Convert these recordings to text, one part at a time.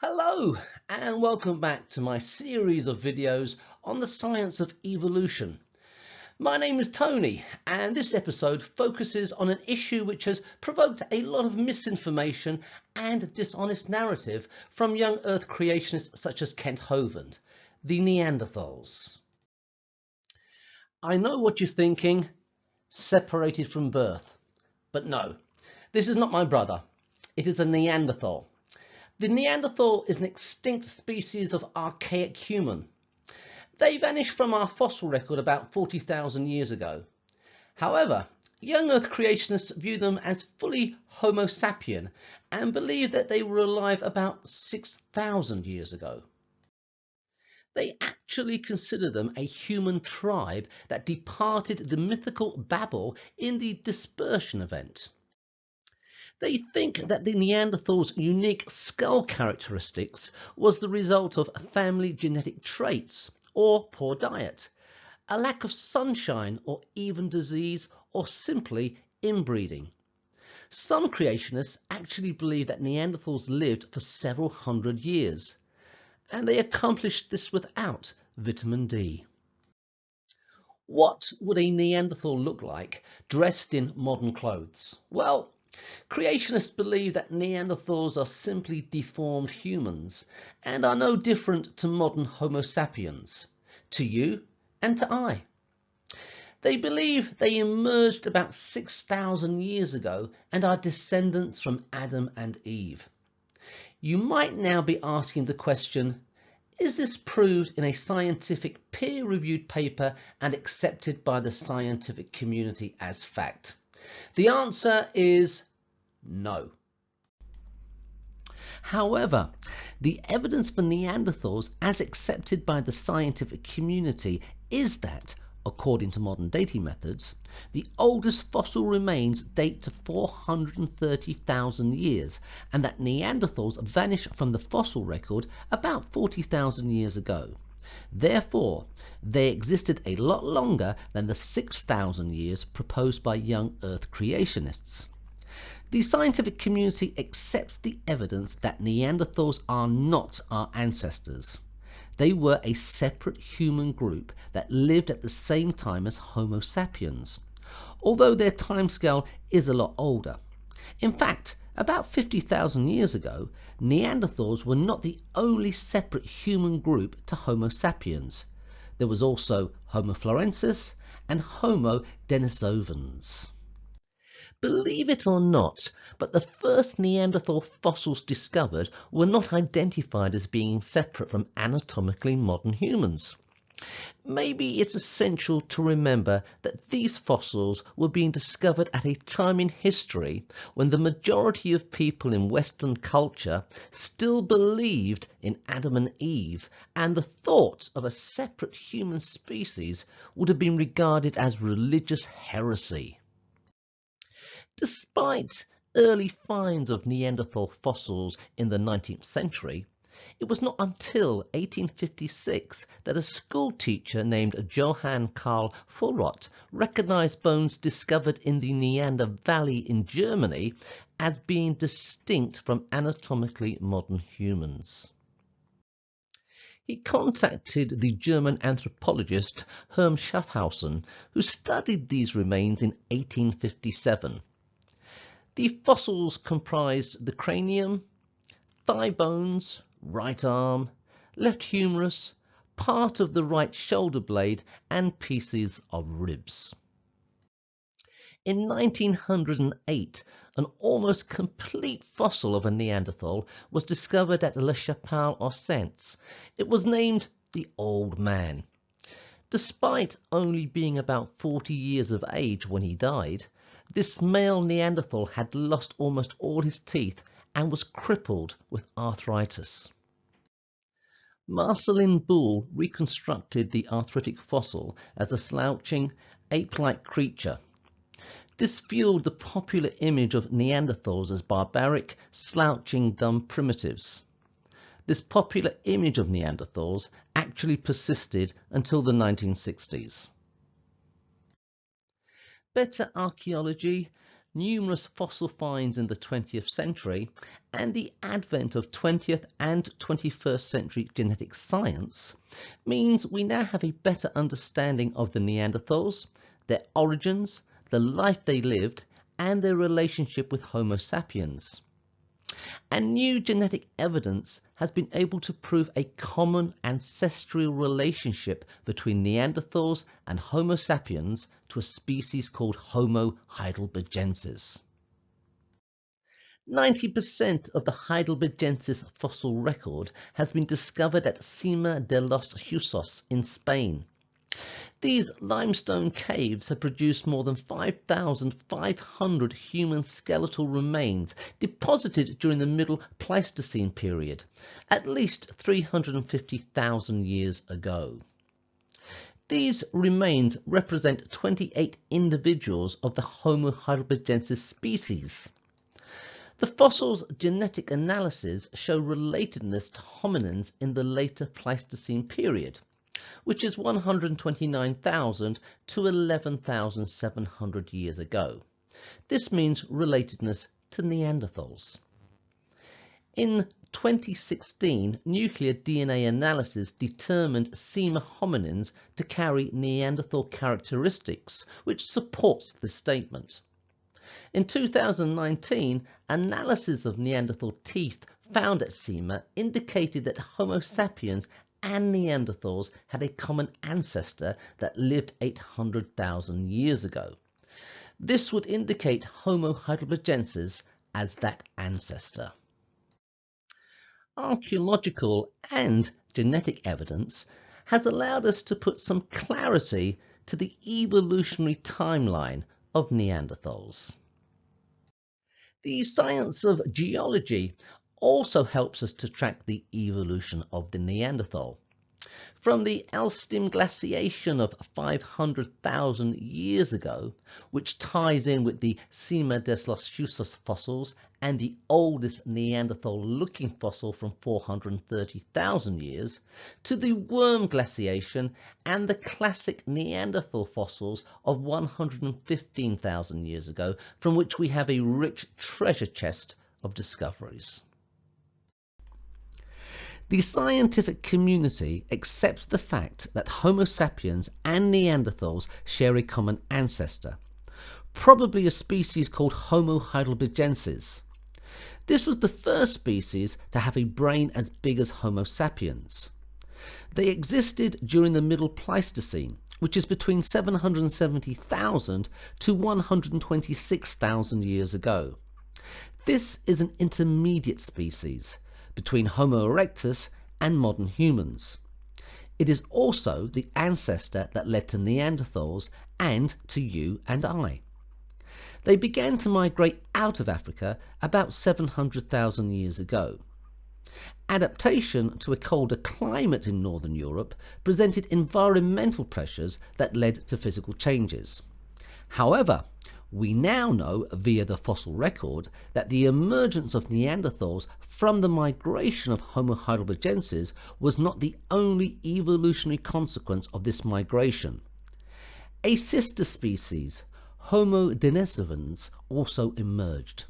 Hello and welcome back to my series of videos on the science of evolution. My name is Tony and this episode focuses on an issue which has provoked a lot of misinformation and dishonest narrative from young Earth creationists such as Kent Hovind, the Neanderthals. I know what you're thinking, separated from birth, but no, this is not my brother, it is a Neanderthal. The Neanderthal is an extinct species of archaic human. They vanished from our fossil record about 40,000 years ago. However, young Earth creationists view them as fully Homo sapien and believe that they were alive about 6,000 years ago. They actually consider them a human tribe that departed the mythical Babel in the dispersion event. They think that the Neanderthals' unique skull characteristics was the result of family genetic traits or poor diet, a lack of sunshine or even disease, or simply inbreeding. Some creationists actually believe that Neanderthals lived for several hundred years, and they accomplished this without vitamin D. What would a Neanderthal look like dressed in modern clothes? Well, creationists believe that Neanderthals are simply deformed humans and are no different to modern Homo sapiens, to you and to I. They believe they emerged about 6,000 years ago and are descendants from Adam and Eve. You might now be asking the question, is this proved in a scientific peer-reviewed paper and accepted by the scientific community as fact? The answer is no. However, the evidence for Neanderthals as accepted by the scientific community is that, according to modern dating methods, the oldest fossil remains date to 430,000 years and that Neanderthals vanished from the fossil record about 40,000 years ago. Therefore, they existed a lot longer than the 6,000 years proposed by young Earth creationists. The scientific community accepts the evidence that Neanderthals are not our ancestors. They were a separate human group that lived at the same time as Homo sapiens, although their timescale is a lot older. In fact, about 50,000 years ago, Neanderthals were not the only separate human group to Homo sapiens. There was also Homo florensis and Homo Denisovans. Believe it or not, but the first Neanderthal fossils discovered were not identified as being separate from anatomically modern humans. Maybe it's essential to remember that these fossils were being discovered at a time in history when the majority of people in Western culture still believed in Adam and Eve, and the thought of a separate human species would have been regarded as religious heresy. Despite early finds of Neanderthal fossils in the 19th century, it was not until 1856 that a school teacher named Johann Karl Fuhlrott recognized bones discovered in the Neander Valley in Germany as being distinct from anatomically modern humans. He contacted the German anthropologist Herm Schaffhausen, who studied these remains in 1857. The fossils comprised the cranium, thigh bones, right arm, left humerus, part of the right shoulder blade, and pieces of ribs. In 1908, an almost complete fossil of a Neanderthal was discovered at La Chapelle-aux-Saints. It was named the Old Man. Despite only being about 40 years of age when he died, this male Neanderthal had lost almost all his teeth and was crippled with arthritis. Marceline Boole reconstructed the arthritic fossil as a slouching, ape-like creature. This fueled the popular image of Neanderthals as barbaric, slouching, dumb primitives. This popular image of Neanderthals actually persisted until the 1960s. Better archaeology, numerous fossil finds in the 20th century, and the advent of 20th and 21st century genetic science means we now have a better understanding of the Neanderthals, their origins, the life they lived, and their relationship with Homo sapiens. And new genetic evidence has been able to prove a common ancestral relationship between Neanderthals and Homo sapiens to a species called Homo heidelbergensis. 90% of the heidelbergensis fossil record has been discovered at Cima de los Huesos in Spain. These limestone caves have produced more than 5,500 human skeletal remains deposited during the Middle Pleistocene period, at least 350,000 years ago. These remains represent 28 individuals of the Homo heidelbergensis species. The fossil's genetic analysis show relatedness to hominins in the later Pleistocene period, which is 129,000 to 11,700 years ago. This means relatedness to Neanderthals. In 2016, nuclear DNA analysis determined Cima hominins to carry Neanderthal characteristics, which supports this statement. In 2019, analysis of Neanderthal teeth found at Cima indicated that Homo sapiens and Neanderthals had a common ancestor that lived 800,000 years ago. This would indicate Homo heidelbergensis as that ancestor. Archaeological and genetic evidence has allowed us to put some clarity to the evolutionary timeline of Neanderthals. The science of geology also helps us to track the evolution of the Neanderthal. From the Alstim glaciation of 500,000 years ago, which ties in with the Cima de los Huesos fossils and the oldest Neanderthal-looking fossil from 430,000 years, to the Worm glaciation and the classic Neanderthal fossils of 115,000 years ago, from which we have a rich treasure chest of discoveries. The scientific community accepts the fact that Homo sapiens and Neanderthals share a common ancestor, probably a species called Homo heidelbergensis. This was the first species to have a brain as big as Homo sapiens. They existed during the Middle Pleistocene, which is between 770,000 to 126,000 years ago. This is an intermediate species between Homo erectus and modern humans. It is also the ancestor that led to Neanderthals and to you and I. They began to migrate out of Africa about 700,000 years ago. Adaptation to a colder climate in Northern Europe presented environmental pressures that led to physical changes. However, we now know via the fossil record that the emergence of Neanderthals from the migration of Homo heidelbergensis was not the only evolutionary consequence of this migration. A sister species, Homo Denisovans, also emerged.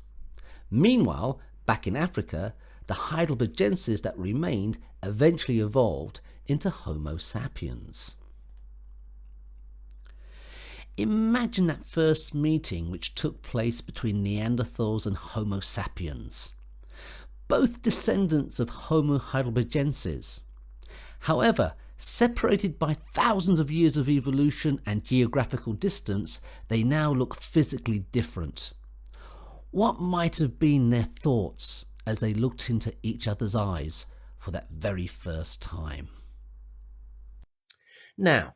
Meanwhile, back in Africa, the heidelbergensis that remained eventually evolved into Homo sapiens. Imagine that first meeting which took place between Neanderthals and Homo sapiens, both descendants of Homo heidelbergensis. However, separated by thousands of years of evolution and geographical distance, they now look physically different. What might have been their thoughts as they looked into each other's eyes for that very first time? Now,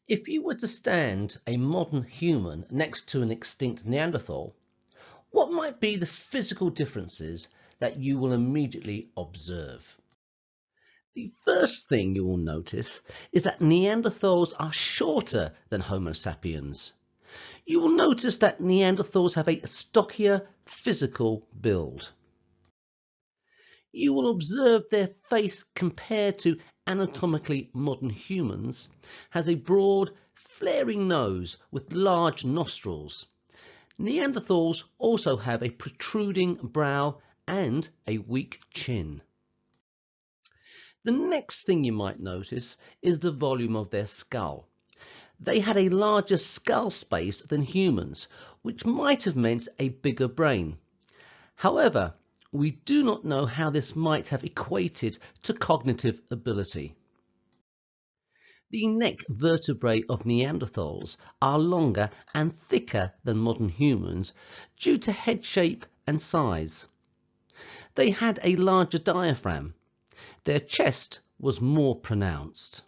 if you were to stand a modern human next to an extinct Neanderthal, what might be the physical differences that you will immediately observe? The first thing you will notice is that Neanderthals are shorter than Homo sapiens. You will notice that Neanderthals have a stockier physical build. You will observe their face, compared to anatomically modern humans, has a broad, flaring nose with large nostrils. Neanderthals also have a protruding brow and a weak chin. The next thing you might notice is the volume of their skull. They had a larger skull space than humans, which might have meant a bigger brain. However, we do not know how this might have equated to cognitive ability. The neck vertebrae of Neanderthals are longer and thicker than modern humans due to head shape and size. They had a larger diaphragm. Their chest was more pronounced.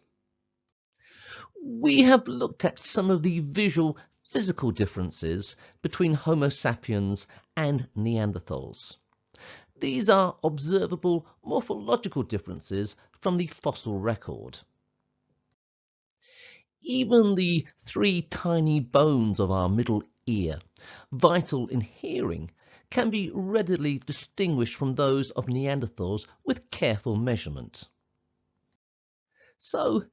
We have looked at some of the visual physical differences between Homo sapiens and Neanderthals. These are observable morphological differences from the fossil record. Even the 3 tiny bones of our middle ear, vital in hearing, can be readily distinguished from those of Neanderthals with careful measurement. So,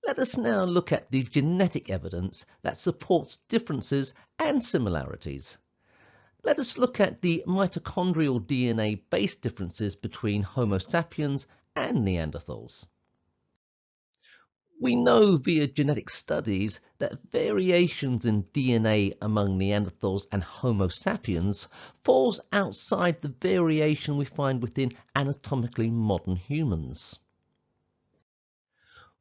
let us now look at the genetic evidence that supports differences and similarities. Let us look at the mitochondrial DNA-based differences between Homo sapiens and Neanderthals. We know via genetic studies that variations in DNA among Neanderthals and Homo sapiens falls outside the variation we find within anatomically modern humans.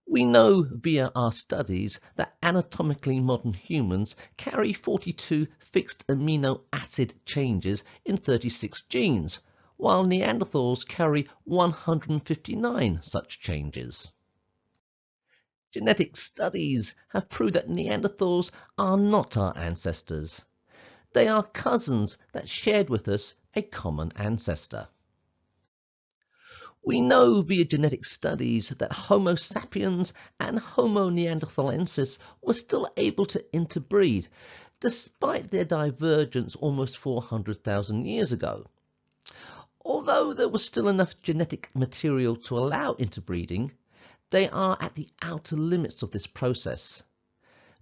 We know via our studies that anatomically modern humans carry 42 fixed amino acid changes in 36 genes, while Neanderthals carry 159 such changes. Genetic studies have proved that Neanderthals are not our ancestors. They are cousins that shared with us a common ancestor. We know via genetic studies that Homo sapiens and Homo neanderthalensis were still able to interbreed, despite their divergence almost 400,000 years ago. Although there was still enough genetic material to allow interbreeding, they are at the outer limits of this process.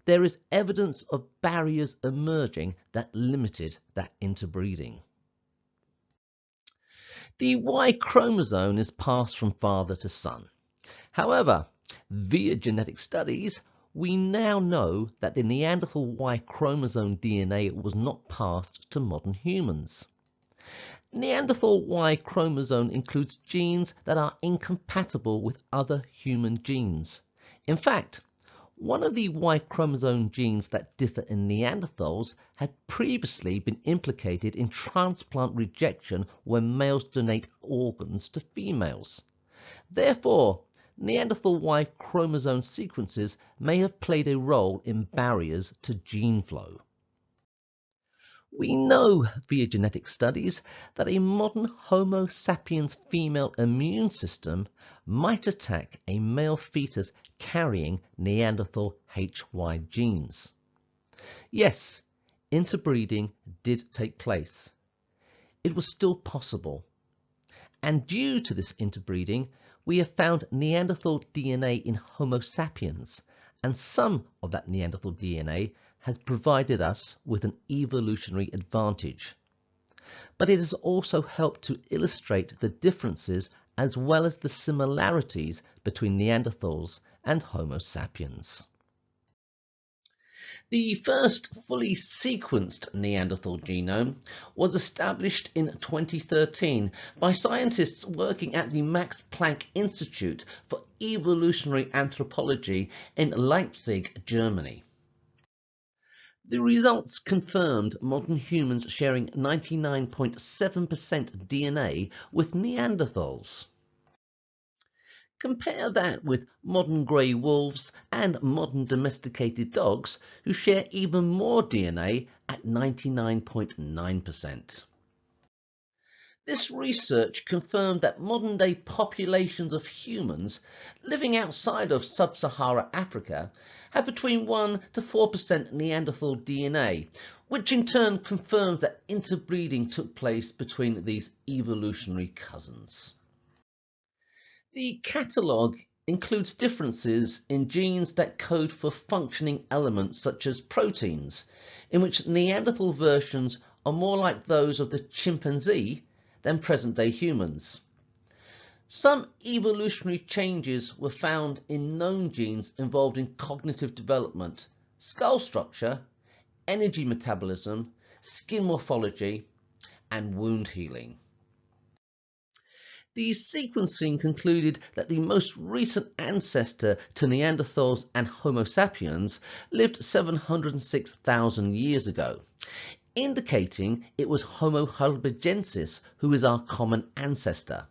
There is evidence of barriers emerging that limited that interbreeding. The Y chromosome is passed from father to son. However, via genetic studies, we now know that the Neanderthal Y chromosome DNA was not passed to modern humans. Neanderthal Y chromosome includes genes that are incompatible with other human genes. In fact, one of the Y chromosome genes that differ in Neanderthals had previously been implicated in transplant rejection when males donate organs to females. Therefore, Neanderthal Y chromosome sequences may have played a role in barriers to gene flow. We know via genetic studies that a modern Homo sapiens female immune system might attack a male fetus carrying Neanderthal HY genes. Yes, interbreeding did take place. It was still possible. And due to this interbreeding, we have found Neanderthal DNA in Homo sapiens, and some of that Neanderthal DNA has provided us with an evolutionary advantage. But it has also helped to illustrate the differences as well as the similarities between Neanderthals and Homo sapiens. The first fully sequenced Neanderthal genome was established in 2013 by scientists working at the Max Planck Institute for Evolutionary Anthropology in Leipzig, Germany. The results confirmed modern humans sharing 99.7% DNA with Neanderthals. Compare that with modern grey wolves and modern domesticated dogs who share even more DNA at 99.9%. This research confirmed that modern-day populations of humans living outside of sub-Saharan Africa have between 1 to 4% Neanderthal DNA, which in turn confirms that interbreeding took place between these evolutionary cousins. The catalogue includes differences in genes that code for functioning elements such as proteins, in which Neanderthal versions are more like those of the chimpanzee than present-day humans. Some evolutionary changes were found in known genes involved in cognitive development, skull structure, energy metabolism, skin morphology, and wound healing. The sequencing concluded that the most recent ancestor to Neanderthals and Homo Sapiens lived 706,000 years ago, indicating it was Homo heidelbergensis who is our common ancestor.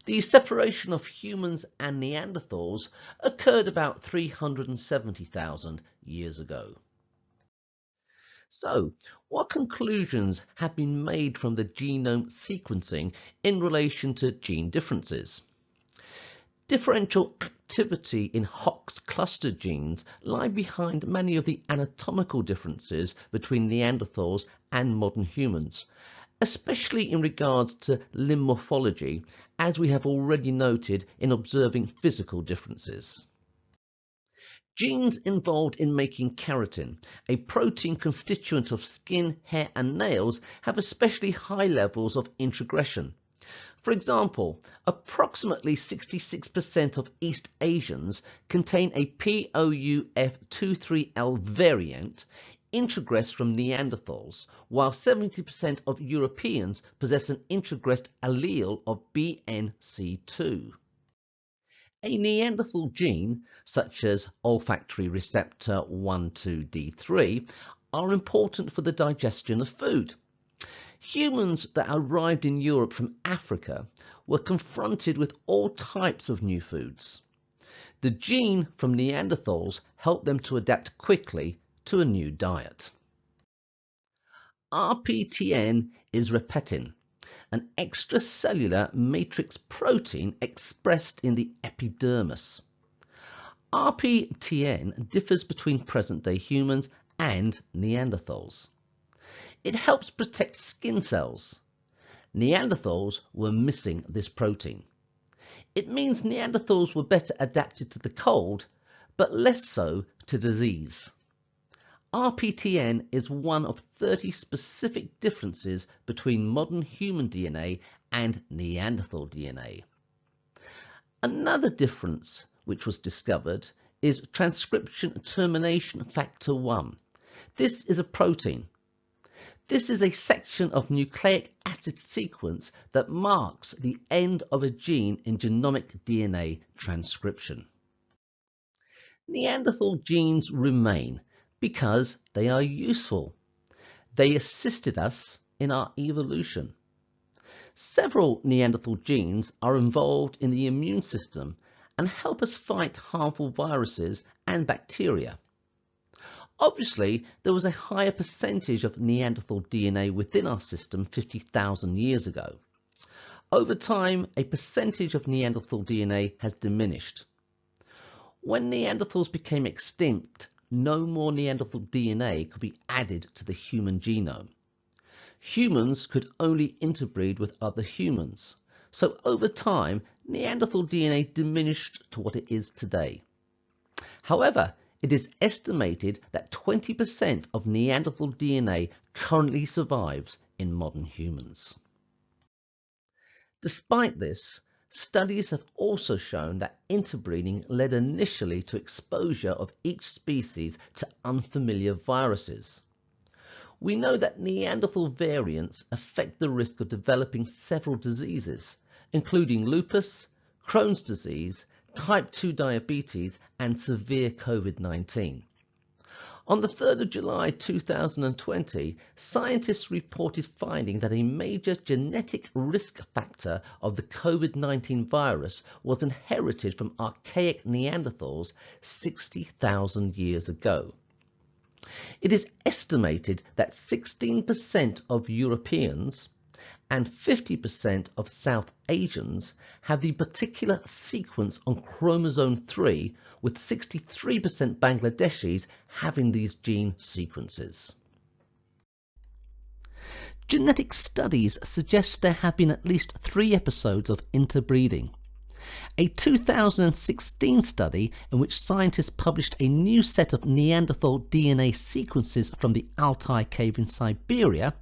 The separation of humans and Neanderthals occurred about 370,000 years ago. So, what conclusions have been made from the genome sequencing in relation to gene differences? Differential activity in Hox cluster genes lie behind many of the anatomical differences between Neanderthals and modern humans, especially in regards to limb morphology, as we have already noted in observing physical differences. Genes involved in making keratin, a protein constituent of skin, hair and nails, have especially high levels of introgression. For example, approximately 66% of East Asians contain a POUF23L variant introgressed from Neanderthals, while 70% of Europeans possess an introgressed allele of BNC2. A Neanderthal gene, such as olfactory receptor 1,2-D3, are important for the digestion of food. Humans that arrived in Europe from Africa were confronted with all types of new foods. The gene from Neanderthals helped them to adapt quickly to a new diet. RPTN is repetin, an extracellular matrix protein expressed in the epidermis. RPTN differs between present-day humans and Neanderthals. It helps protect skin cells. Neanderthals were missing this protein. It means Neanderthals were better adapted to the cold, but less so to disease. RPTN is one of 30 specific differences between modern human DNA and Neanderthal DNA. Another difference which was discovered is transcription termination factor 1. This is a protein. This is a section of nucleic acid sequence that marks the end of a gene in genomic DNA transcription. Neanderthal genes remain because they are useful. They assisted us in our evolution. Several Neanderthal genes are involved in the immune system and help us fight harmful viruses and bacteria. Obviously, there was a higher percentage of Neanderthal DNA within our system 50,000 years ago. Over time, a percentage of Neanderthal DNA has diminished. When Neanderthals became extinct, no more Neanderthal DNA could be added to the human genome. Humans could only interbreed with other humans, so over time Neanderthal DNA diminished to what it is today. However, it is estimated that 20% of Neanderthal DNA currently survives in modern humans. Despite this, studies have also shown that interbreeding led initially to exposure of each species to unfamiliar viruses. We know that Neanderthal variants affect the risk of developing several diseases, including lupus, Crohn's disease, type 2 diabetes, and severe COVID-19. On the 3rd of July 2020, scientists reported finding that a major genetic risk factor of the COVID-19 virus was inherited from archaic Neanderthals 60,000 years ago. It is estimated that 16% of Europeans and 50% of South Asians have the particular sequence on chromosome 3, with 63% Bangladeshis having these gene sequences. Genetic studies suggest there have been at least 3 episodes of interbreeding. A 2016 study in which scientists published a new set of Neanderthal DNA sequences from the Altai cave in Siberia,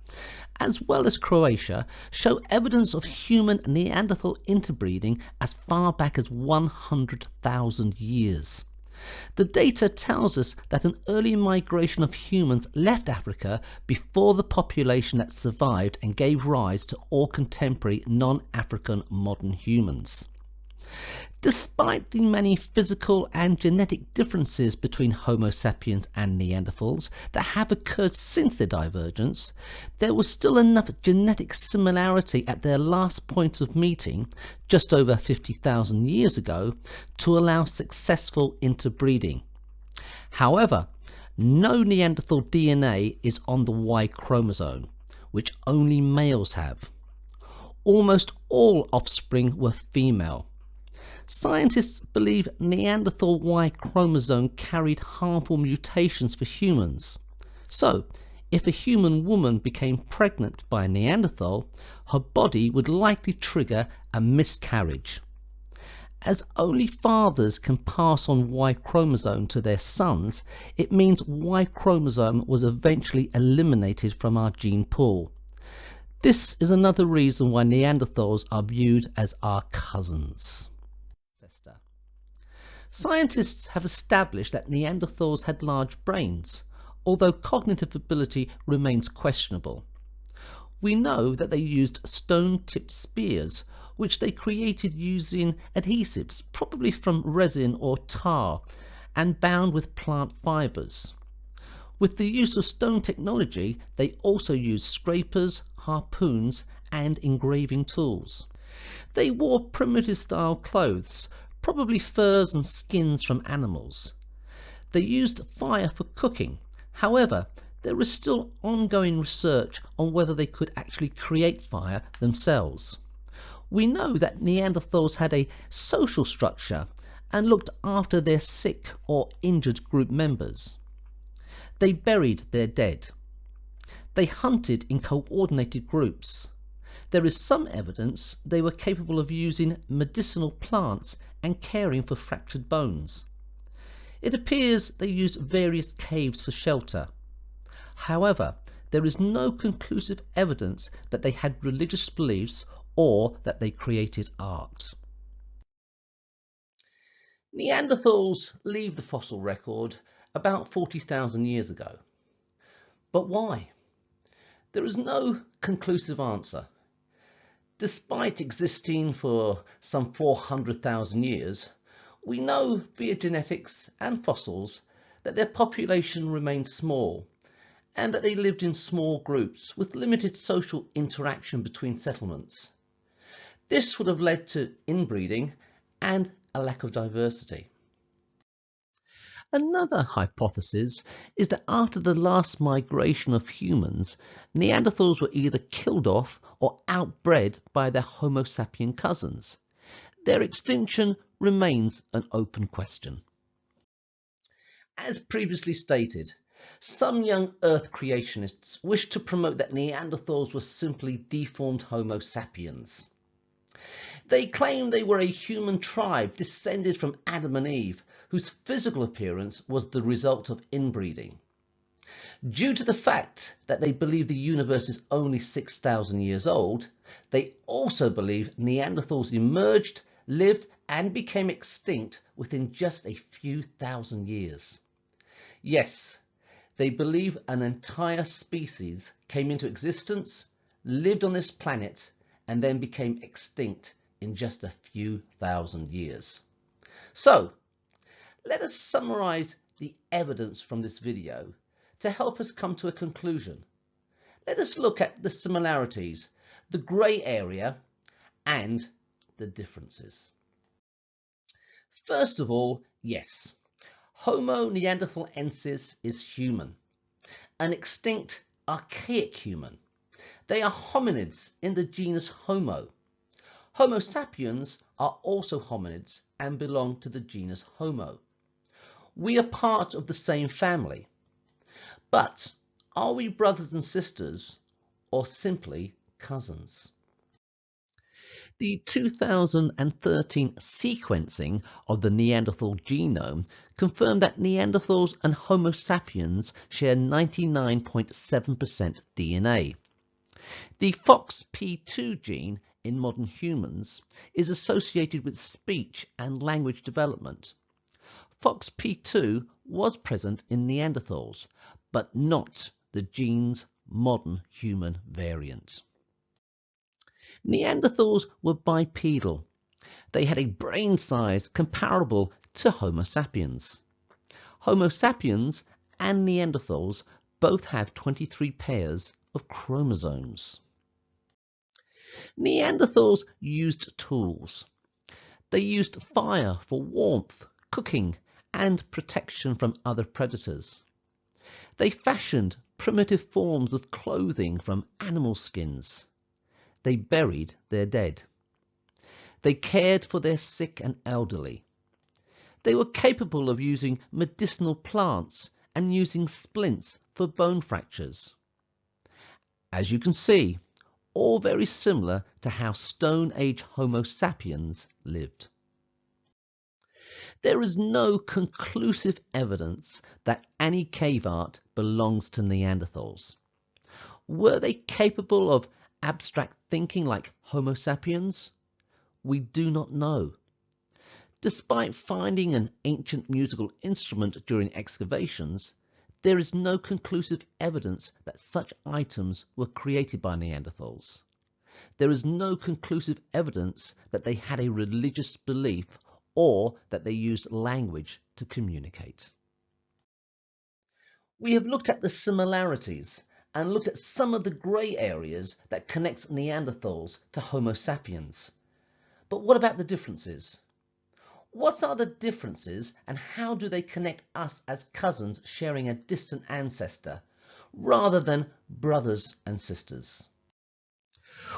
as well as Croatia, show evidence of human Neanderthal interbreeding as far back as 100,000 years. The data tells us that an early migration of humans left Africa before the population that survived and gave rise to all contemporary non-African modern humans. Despite the many physical and genetic differences between Homo sapiens and Neanderthals that have occurred since their divergence, there was still enough genetic similarity at their last points of meeting, just over 50,000 years ago, to allow successful interbreeding. However, no Neanderthal DNA is on the Y chromosome, which only males have. Almost all offspring were female. Scientists believe Neanderthal Y chromosome carried harmful mutations for humans. So, if a human woman became pregnant by a Neanderthal, her body would likely trigger a miscarriage. As only fathers can pass on Y chromosome to their sons, it means Y chromosome was eventually eliminated from our gene pool. This is another reason why Neanderthals are viewed as our cousins. Scientists have established that Neanderthals had large brains, although cognitive ability remains questionable. We know that they used stone-tipped spears, which they created using adhesives, probably from resin or tar, and bound with plant fibres. With the use of stone technology, they also used scrapers, harpoons, and engraving tools. They wore primitive-style clothes, probably furs and skins from animals. They used fire for cooking. However, there is still ongoing research on whether they could actually create fire themselves. We know that Neanderthals had a social structure and looked after their sick or injured group members. They buried their dead. They hunted in coordinated groups. There is some evidence they were capable of using medicinal plants and caring for fractured bones. It appears they used various caves for shelter. However, there is no conclusive evidence that they had religious beliefs or that they created art. Neanderthals leave the fossil record about 40,000 years ago. But why? There is no conclusive answer. Despite existing for some 400,000 years, we know via genetics and fossils that their population remained small and that they lived in small groups with limited social interaction between settlements. This would have led to inbreeding and a lack of diversity. Another hypothesis is that after the last migration of humans, Neanderthals were either killed off or outbred by their Homo sapien cousins. Their extinction remains an open question. As previously stated, some young Earth creationists wish to promote that Neanderthals were simply deformed Homo sapiens. They claim they were a human tribe descended from Adam and Eve, whose physical appearance was the result of inbreeding. Due to the fact that they believe the universe is only 6,000 years old, they also believe Neanderthals emerged, lived, and became extinct within just a few thousand years. Yes, they believe an entire species came into existence, lived on this planet, and then became extinct in just a few thousand years. So, let us summarize the evidence from this video to help us come to a conclusion. Let us look at the similarities, the grey area, and the differences. First of all, yes, Homo neanderthalensis is human, an extinct archaic human. They are hominids in the genus Homo. Homo sapiens are also hominids and belong to the genus Homo. We are part of the same family. But are we brothers and sisters or simply cousins? The 2013 sequencing of the Neanderthal genome confirmed that Neanderthals and Homo sapiens share 99.7% DNA. The FOXP2 gene in modern humans is associated with speech and language development. FOXP2 was present in Neanderthals, but not the gene's modern human variant. Neanderthals were bipedal. They had a brain size comparable to Homo sapiens. Homo sapiens and Neanderthals both have 23 pairs of chromosomes. Neanderthals used tools. They used fire for warmth, cooking, and protection from other predators. They fashioned primitive forms of clothing from animal skins. They buried their dead. They cared for their sick and elderly. They were capable of using medicinal plants and using splints for bone fractures. As you can see, all very similar to how Stone Age Homo sapiens lived. There is no conclusive evidence that any cave art belongs to Neanderthals. Were they capable of abstract thinking like Homo sapiens? We do not know. Despite finding an ancient musical instrument during excavations, there is no conclusive evidence that such items were created by Neanderthals. There is no conclusive evidence that they had a religious belief or that they used language to communicate. We have looked at the similarities and looked at some of the grey areas that connect Neanderthals to Homo sapiens. But what about the differences? What are the differences and how do they connect us as cousins sharing a distant ancestor rather than brothers and sisters?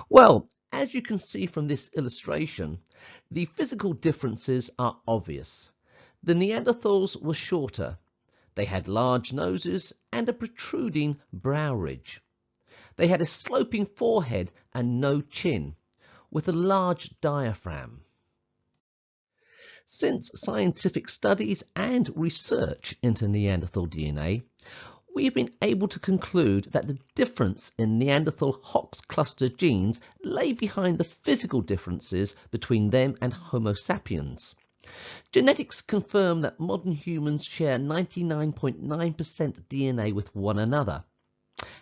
Well, as you can see from this illustration, the physical differences are obvious. The Neanderthals were shorter. They had large noses and a protruding brow ridge. They had a sloping forehead and no chin, with a large diaphragm. Since scientific studies and research into Neanderthal DNA, we have been able to conclude that the difference in Neanderthal Hox cluster genes lay behind the physical differences between them and Homo sapiens. Genetics confirm that modern humans share 99.9% DNA with one another.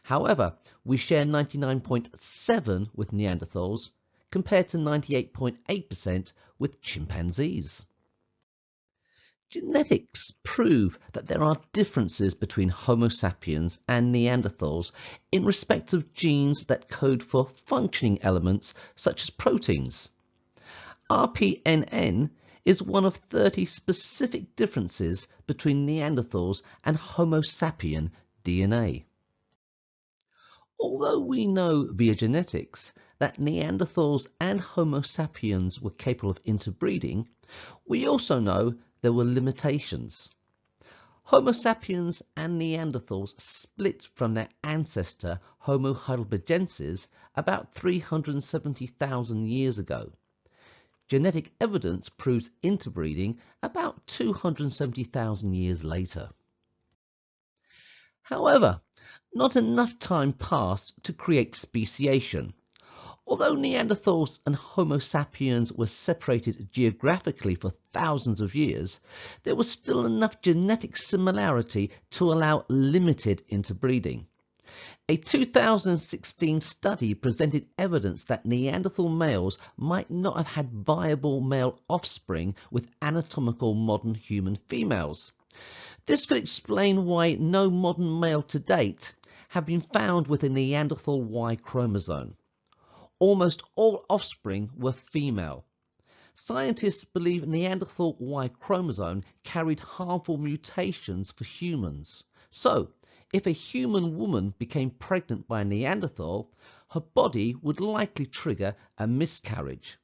However, we share 99.7% with Neanderthals compared to 98.8% with chimpanzees. Genetics prove that there are differences between Homo sapiens and Neanderthals in respect of genes that code for functioning elements such as proteins. RPNN is one of 30 specific differences between Neanderthals and Homo sapien DNA. Although we know via genetics that Neanderthals and Homo sapiens were capable of interbreeding, we also know there were limitations. Homo sapiens and Neanderthals split from their ancestor Homo heidelbergensis about 370,000 years ago. Genetic evidence proves interbreeding about 270,000 years later. However, not enough time passed to create speciation. Although Neanderthals and Homo sapiens were separated geographically for thousands of years, there was still enough genetic similarity to allow limited interbreeding. A 2016 study presented evidence that Neanderthal males might not have had viable male offspring with anatomical modern human females. This could explain why no modern male to date have been found with a Neanderthal Y chromosome. Almost all offspring were female. Scientists believe Neanderthal Y chromosome carried harmful mutations for humans. So, if a human woman became pregnant by a Neanderthal, her body would likely trigger a miscarriage.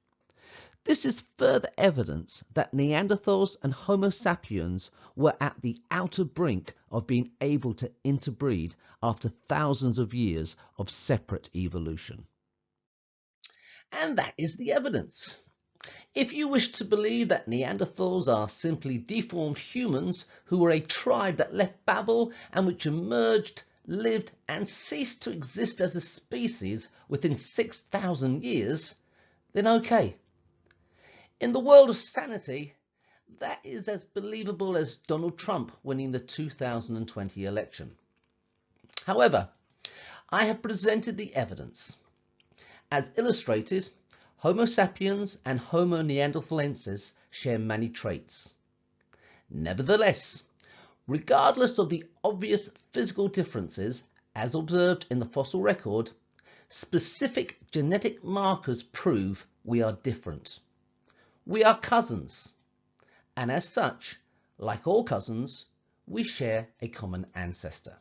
This is further evidence that Neanderthals and Homo sapiens were at the outer brink of being able to interbreed after thousands of years of separate evolution. And that is the evidence. If you wish to believe that Neanderthals are simply deformed humans who were a tribe that left Babel and which emerged, lived and ceased to exist as a species within 6,000 years, then okay. In the world of sanity, that is as believable as Donald Trump winning the 2020 election. However, I have presented the evidence. As illustrated, Homo sapiens and Homo neanderthalensis share many traits. Nevertheless, regardless of the obvious physical differences as observed in the fossil record, specific genetic markers prove we are different. We are cousins, and as such, like all cousins, we share a common ancestor.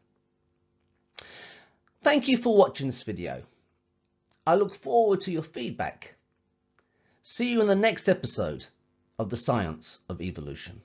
Thank you for watching this video. I look forward to your feedback. See you in the next episode of The Science of Evolution.